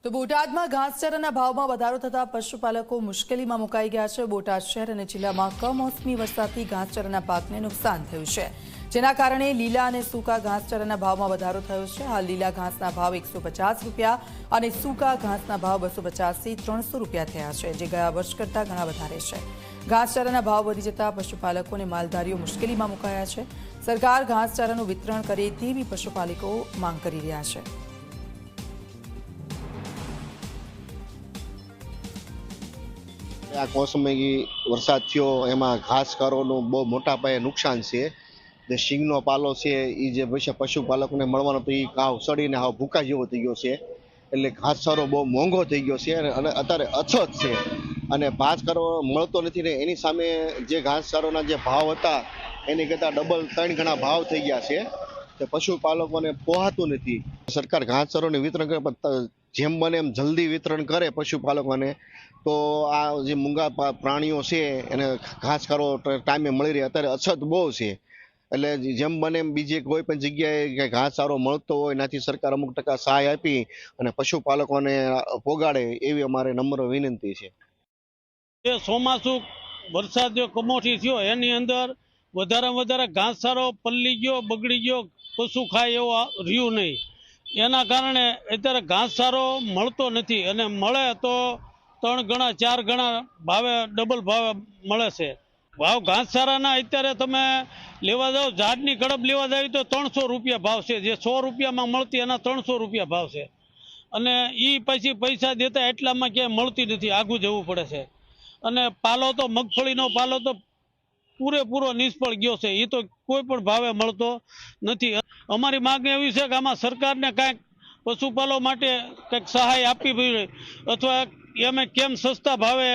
તો બોટાદમાં ઘાસચારાના ભાવમાં વધારો થતા પશુપાલકો મુશ્કેલીમાં મુકાઈ ગયા છે। બોટાદ શહેર અને જિલ્લામાં કમોસમી વરસાદથી ઘાસચારાના પાકને નુકસાન થયું છે, જેના કારણે લીલા અને સૂકા ઘાસચારાના ભાવમાં વધારો થયો છે। હાલ લીલા ઘાસના ભાવ 150 રૂપિયા અને સૂકા ઘાસના ભાવ 250 થી 300 રૂપિયા થયા છે, જે ગયા વર્ષ કરતાં ઘણા વધારે છે। ઘાસચારાના ભાવ વધી જતા પશુપાલકો અને માલધારીઓ મુશ્કેલીમાં મુકાયા છે। સરકાર ઘાસચારાનું વિતરણ કરે તેવી પશુપાલકો માંગ કરી રહ્યા છે। આ કમોસમી વરસાદ થયો એમાં ઘાસચારોનું બહુ મોટા પાયે નુકસાન છે। જે સિંગનો પાલો છે એ જે પશુપાલકોને મળવાનો તો એ ઘાવ સડીને હાવ ભૂકા જેવો થઈ ગયો છે, એટલે ઘાસચારો બહુ મોંઘો થઈ ગયો છે અને અત્યારે અછત છે અને ઘાસચારો મળતો નથી ને એની સામે જે ઘાસચારોના જે ભાવ હતા એની કરતાં ડબલ 3 ગણા ભાવ થઈ ગયા છે, તે પશુપાલકોને પોહાતું નથી। સરકાર ઘાસચારોને વિતરણ કરે પણ જેમ બને એમ જલ્દી વિતરણ કરે પશુપાલકોને, તો આ જે મૂંગા પ્રાણીઓ છે એને ઘાસચારો ટાઈમે મળી રહે। અત્યારે અછત બહુ છે, એટલે જેમ બને એમ બીજી કોઈ પણ જગ્યાએ ઘાસચારો મળતો હોય એનાથી સરકાર અમુક ટકા સહાય આપી અને પશુપાલકોને પોગાડે એવી અમારે નમ્ર વિનંતી છે। જે ચોમાસું વરસાદ જો કમોસમી થયો એની અંદર વધારેમાં વધારે ઘાસચારો પલ્લી ગયો, બગડી ગયો, પશુ ખાય એવો રહ્યું નહીં। એના કારણે અત્યારે ઘાસચારો મળતો નથી અને મળે તો 3 ગણા 4 ગણા ભાવે ડબલ ભાવે મળે છે। ભાવ ઘાસચારાના અત્યારે તમે લેવા જાઓ, ઝાડની કડપ લેવા જાવ તો 300 રૂપિયા ભાવ છે, જે 100 રૂપિયામાં મળતી એના 300 રૂપિયા ભાવ છે અને એ પછી પૈસા દેતા એટલામાં ક્યાંય મળતી નથી, આઘું જવું પડે છે। અને પાલો તો મગફળીનો પાલો તો પૂરેપૂરો નિષ્ફળ ગયો છે, એ તો કોઈ પણ ભાવે મળતો નથી। અમારી માંગ એવી છે કે આમાં સરકારને કાંઈક પશુપાલકો માટે કંઈક સહાય આપવી જોઈએ અથવા એમ કેમ સસ્તા ભાવે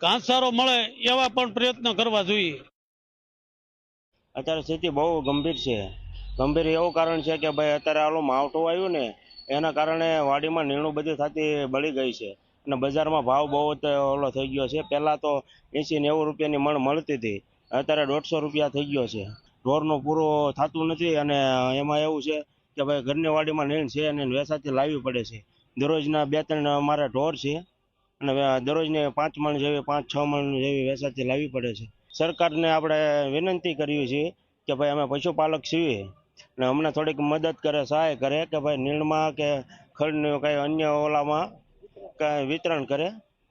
ઘાસચારો મળે એવા પણ પ્રયત્ન કરવા જોઈએ। અત્યારે સ્થિતિ બહુ ગંભીર છે। ગંભીર એવું કારણ છે કે ભાઈ અત્યારે આલો માવઠું આવ્યું ને એના કારણે વાડીમાં નીણું બધી થતી બળી ગઈ છે અને બજારમાં ભાવ બહુ ઓલો થઈ ગયો છે। પહેલાં તો 80-90 રૂપિયાની મણ મળતી હતી, અત્યારે 150 રૂપિયા થઈ ગયો છે। ઢોરનું પૂરું થતું નથી અને એમાં એવું છે કે ભાઈ ઘરની વાડીમાં નીણ છે અને વેસાથી લાવવી પડે છે। દરરોજના 2-3 અમારા ઢોર છે અને દરરોજને 5 મણ જેવી 5-6 મણ જેવી વેસાથી લાવવી પડે છે। સરકારને આપણે વિનંતી કરવી છે કે ભાઈ અમે પશુપાલક છીએ અને અમને થોડીક મદદ કરે, સહાય કરે કે ભાઈ નીણમાં કે ખડનું કંઈ અન્ય ઓલામાં કાંઈ વિતરણ કરે।